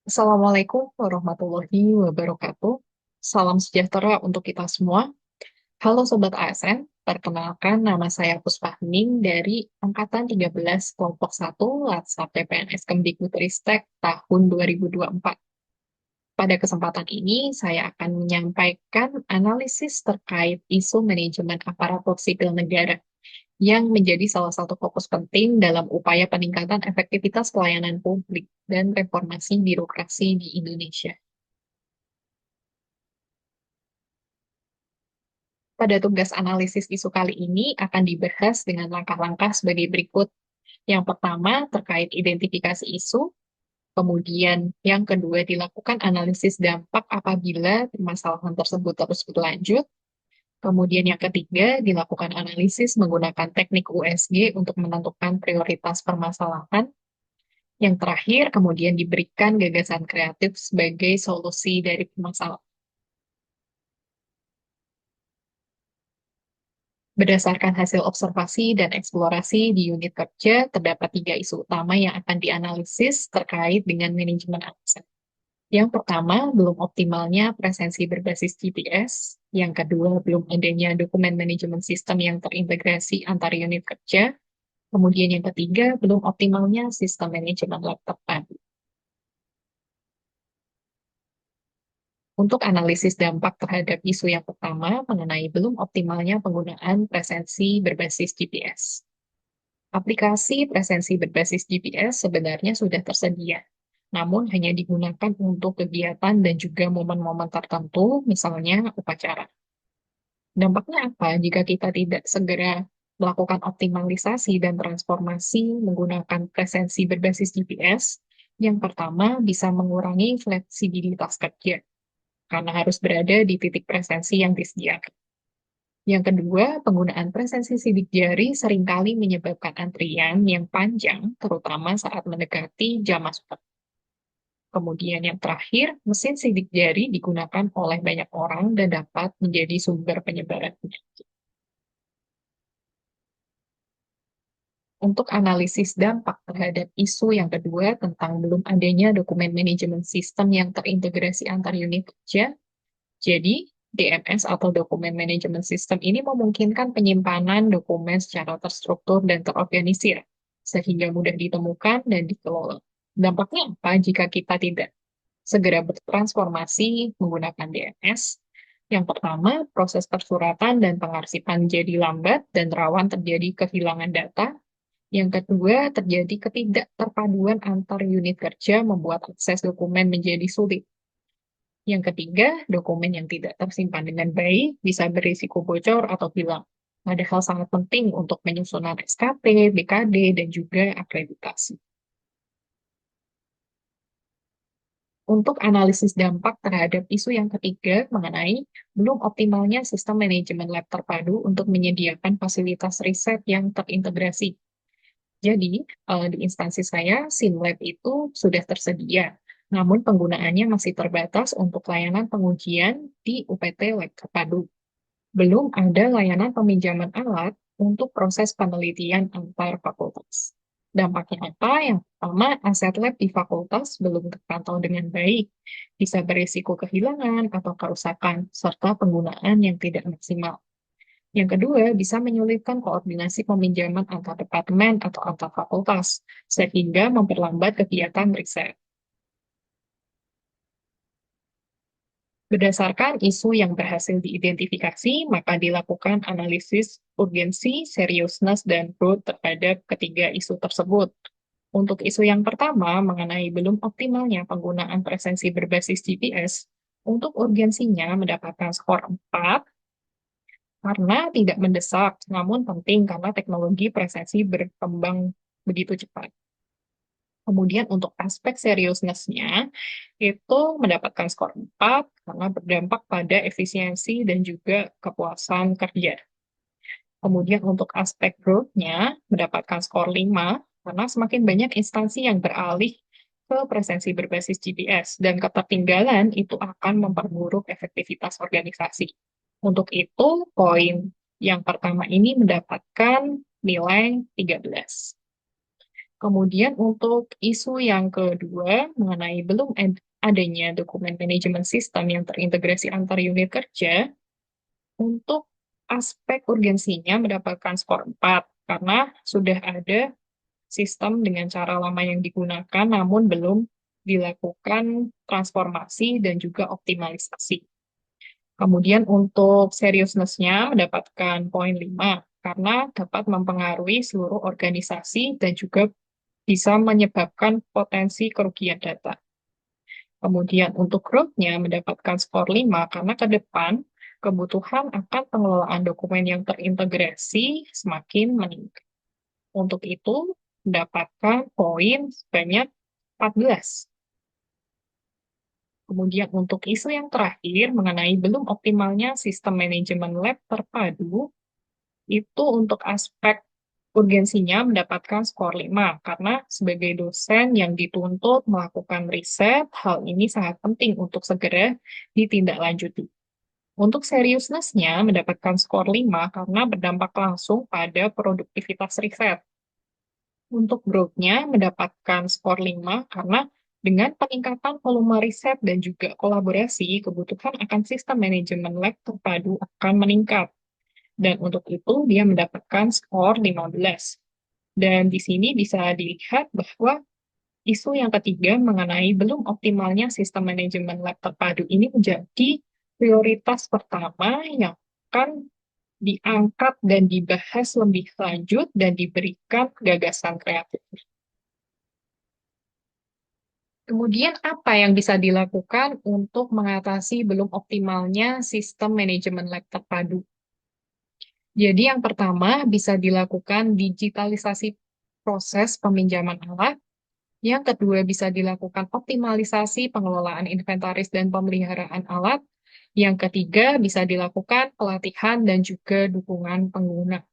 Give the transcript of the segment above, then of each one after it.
Assalamualaikum warahmatullahi wabarakatuh. Salam sejahtera untuk kita semua. Halo Sobat ASN, perkenalkan nama saya Puspa Hening dari Angkatan 13 Kelompok 1 Latsap PPNS Kemdikbudristek tahun 2024. Pada kesempatan ini, saya akan menyampaikan analisis terkait isu manajemen aparatur sipil negara yang menjadi salah satu fokus penting dalam upaya peningkatan efektivitas pelayanan publik dan reformasi birokrasi di Indonesia. Pada tugas analisis isu kali ini akan dibahas dengan langkah-langkah sebagai berikut. Yang pertama, terkait identifikasi isu. Kemudian, yang kedua, dilakukan analisis dampak apabila permasalahan tersebut terus berlanjut. Kemudian yang ketiga, dilakukan analisis menggunakan teknik USG untuk menentukan prioritas permasalahan. Yang terakhir, kemudian diberikan gagasan kreatif sebagai solusi dari permasalahan. Berdasarkan hasil observasi dan eksplorasi di unit kerja, terdapat tiga isu utama yang akan dianalisis terkait dengan manajemen aset. Yang pertama, belum optimalnya presensi berbasis GPS. Yang kedua, belum adanya dokumen manajemen sistem yang terintegrasi antar unit kerja. Kemudian yang ketiga, belum optimalnya sistem manajemen lab terpadu. Untuk analisis dampak terhadap isu yang pertama mengenai belum optimalnya penggunaan presensi berbasis GPS. Aplikasi presensi berbasis GPS sebenarnya sudah tersedia, namun hanya digunakan untuk kegiatan dan juga momen-momen tertentu, misalnya upacara. Dampaknya apa jika kita tidak segera melakukan optimalisasi dan transformasi menggunakan presensi berbasis GPS? Yang pertama, bisa mengurangi fleksibilitas kerja, karena harus berada di titik presensi yang disediakan. Yang kedua, penggunaan presensi sidik jari seringkali menyebabkan antrian yang panjang, terutama saat mendekati jam masuk kerja. Kemudian yang terakhir, mesin sidik jari digunakan oleh banyak orang dan dapat menjadi sumber penyebaran penyakit. Untuk analisis dampak terhadap isu yang kedua tentang belum adanya dokumen manajemen sistem yang terintegrasi antar unit kerja, jadi, DMS atau dokumen manajemen sistem ini memungkinkan penyimpanan dokumen secara terstruktur dan terorganisir, sehingga mudah ditemukan dan dikelola. Dampaknya apa jika kita tidak segera bertransformasi menggunakan DMS? Yang pertama, proses persuratan dan pengarsipan jadi lambat dan rawan terjadi kehilangan data. Yang kedua, terjadi ketidakterpaduan antar unit kerja membuat akses dokumen menjadi sulit. Yang ketiga, dokumen yang tidak tersimpan dengan baik bisa berisiko bocor atau hilang. Padahal sangat penting untuk penyusunan SKP, BKD, dan juga akreditasi. Untuk analisis dampak terhadap isu yang ketiga mengenai belum optimalnya sistem manajemen lab terpadu untuk menyediakan fasilitas riset yang terintegrasi. Jadi, di instansi saya, SIMLab itu sudah tersedia, namun penggunaannya masih terbatas untuk layanan pengujian di UPT Lab Terpadu. Belum ada layanan peminjaman alat untuk proses penelitian antar fakultas. Dampaknya apa? Yang pertama, aset lab di fakultas belum terpantau dengan baik, bisa berisiko kehilangan atau kerusakan, serta penggunaan yang tidak maksimal. Yang kedua, bisa menyulitkan koordinasi peminjaman antar departemen atau antar fakultas, sehingga memperlambat kegiatan riset. Berdasarkan isu yang berhasil diidentifikasi, maka dilakukan analisis urgensi, seriusness, dan growth terhadap ketiga isu tersebut. Untuk isu yang pertama, mengenai belum optimalnya penggunaan presensi berbasis GPS, untuk urgensinya mendapatkan skor 4, karena tidak mendesak, namun penting karena teknologi presensi berkembang begitu cepat. Kemudian untuk aspek seriusness-nya, itu mendapatkan skor 4 karena berdampak pada efisiensi dan juga kepuasan kerja. Kemudian untuk aspek growth-nya, mendapatkan skor 5 karena semakin banyak instansi yang beralih ke presensi berbasis GPS, dan ketertinggalan itu akan memperburuk efektivitas organisasi. Untuk itu, poin yang pertama ini mendapatkan nilai 13. Kemudian untuk isu yang kedua mengenai belum adanya dokumen manajemen sistem yang terintegrasi antar unit kerja, untuk aspek urgensinya mendapatkan skor 4 karena sudah ada sistem dengan cara lama yang digunakan namun belum dilakukan transformasi dan juga optimalisasi. Kemudian untuk seriousness-nya mendapatkan poin 5 karena dapat mempengaruhi seluruh organisasi dan juga bisa menyebabkan potensi kerugian data. Kemudian untuk growth-nya mendapatkan skor 5 karena ke depan kebutuhan akan pengelolaan dokumen yang terintegrasi semakin meningkat. Untuk itu mendapatkan poin sebanyak 14. Kemudian untuk isu yang terakhir mengenai belum optimalnya sistem manajemen lab terpadu, itu untuk aspek urgensinya mendapatkan skor 5, karena sebagai dosen yang dituntut melakukan riset, hal ini sangat penting untuk segera ditindaklanjuti. Untuk seriousness-nya mendapatkan skor 5 karena berdampak langsung pada produktivitas riset. Untuk growth-nya mendapatkan skor 5 karena dengan peningkatan volume riset dan juga kolaborasi, kebutuhan akan sistem manajemen lab terpadu akan meningkat. Dan untuk itu dia mendapatkan skor 15. Dan di sini bisa dilihat bahwa isu yang ketiga mengenai belum optimalnya sistem manajemen lab terpadu ini menjadi prioritas pertama yang akan diangkat dan dibahas lebih lanjut dan diberikan gagasan kreatif. Kemudian apa yang bisa dilakukan untuk mengatasi belum optimalnya sistem manajemen lab terpadu? Jadi yang pertama bisa dilakukan digitalisasi proses peminjaman alat. Yang kedua bisa dilakukan optimalisasi pengelolaan inventaris dan pemeliharaan alat. Yang ketiga bisa dilakukan pelatihan dan juga dukungan pengguna.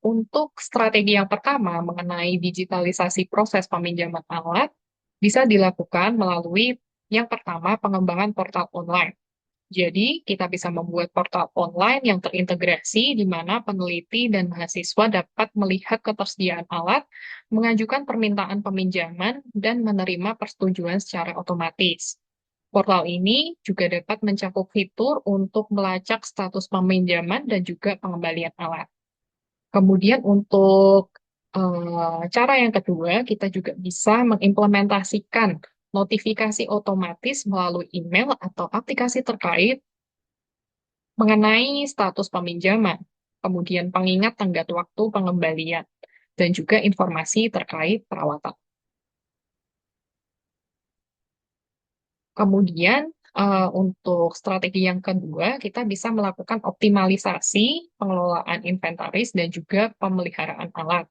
Untuk strategi yang pertama mengenai digitalisasi proses peminjaman alat, bisa dilakukan melalui yang pertama pengembangan portal online. Jadi, kita bisa membuat portal online yang terintegrasi di mana peneliti dan mahasiswa dapat melihat ketersediaan alat, mengajukan permintaan peminjaman, dan menerima persetujuan secara otomatis. Portal ini juga dapat mencakup fitur untuk melacak status peminjaman dan juga pengembalian alat. Kemudian untuk cara yang kedua, kita juga bisa mengimplementasikan notifikasi otomatis melalui email atau aplikasi terkait mengenai status peminjaman, kemudian pengingat tenggat waktu pengembalian, dan juga informasi terkait perawatan. Kemudian, untuk strategi yang kedua, kita bisa melakukan optimalisasi pengelolaan inventaris dan juga pemeliharaan alat.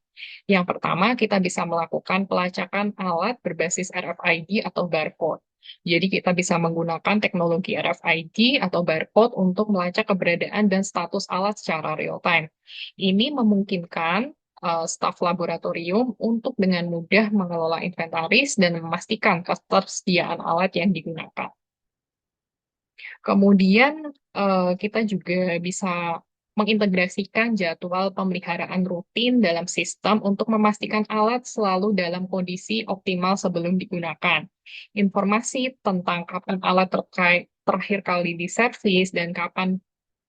Yang pertama, kita bisa melakukan pelacakan alat berbasis RFID atau barcode. Jadi kita bisa menggunakan teknologi RFID atau barcode untuk melacak keberadaan dan status alat secara real time. Ini memungkinkan staf laboratorium untuk dengan mudah mengelola inventaris dan memastikan ketersediaan alat yang digunakan. Kemudian kita juga bisa mengintegrasikan jadwal pemeliharaan rutin dalam sistem untuk memastikan alat selalu dalam kondisi optimal sebelum digunakan. Informasi tentang kapan alat terakhir kali diservis dan kapan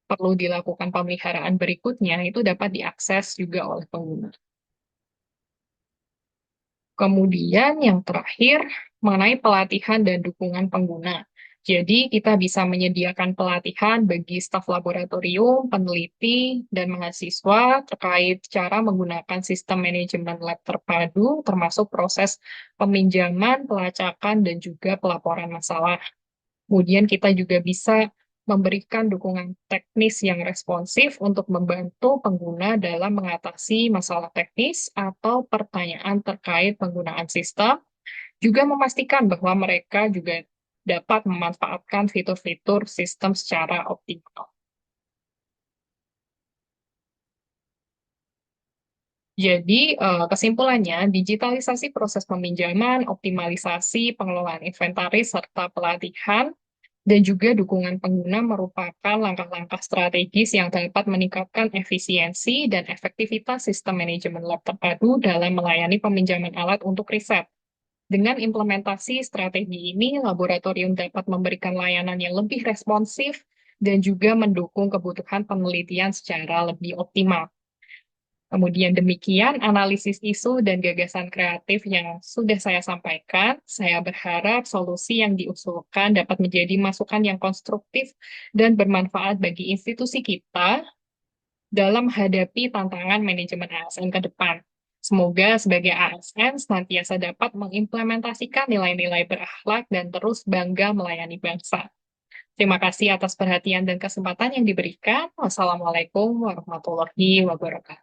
perlu dilakukan pemeliharaan berikutnya itu dapat diakses juga oleh pengguna. Kemudian yang terakhir, mengenai pelatihan dan dukungan pengguna. Jadi, kita bisa menyediakan pelatihan bagi staf laboratorium, peneliti, dan mahasiswa terkait cara menggunakan sistem manajemen lab terpadu, termasuk proses peminjaman, pelacakan, dan juga pelaporan masalah. Kemudian kita juga bisa memberikan dukungan teknis yang responsif untuk membantu pengguna dalam mengatasi masalah teknis atau pertanyaan terkait penggunaan sistem, juga memastikan bahwa mereka juga dapat memanfaatkan fitur-fitur sistem secara optimal. Jadi, kesimpulannya, digitalisasi proses peminjaman, optimalisasi pengelolaan inventaris, serta pelatihan Dan juga dukungan pengguna merupakan langkah-langkah strategis yang dapat meningkatkan efisiensi dan efektivitas sistem manajemen lab terpadu dalam melayani peminjaman alat untuk riset. Dengan implementasi strategi ini, laboratorium dapat memberikan layanan yang lebih responsif dan juga mendukung kebutuhan penelitian secara lebih optimal. Kemudian demikian analisis isu dan gagasan kreatif yang sudah saya sampaikan. Saya berharap solusi yang diusulkan dapat menjadi masukan yang konstruktif dan bermanfaat bagi institusi kita dalam menghadapi tantangan manajemen ASN ke depan. Semoga sebagai ASN senantiasa dapat mengimplementasikan nilai-nilai berakhlak dan terus bangga melayani bangsa. Terima kasih atas perhatian dan kesempatan yang diberikan. Wassalamualaikum warahmatullahi wabarakatuh.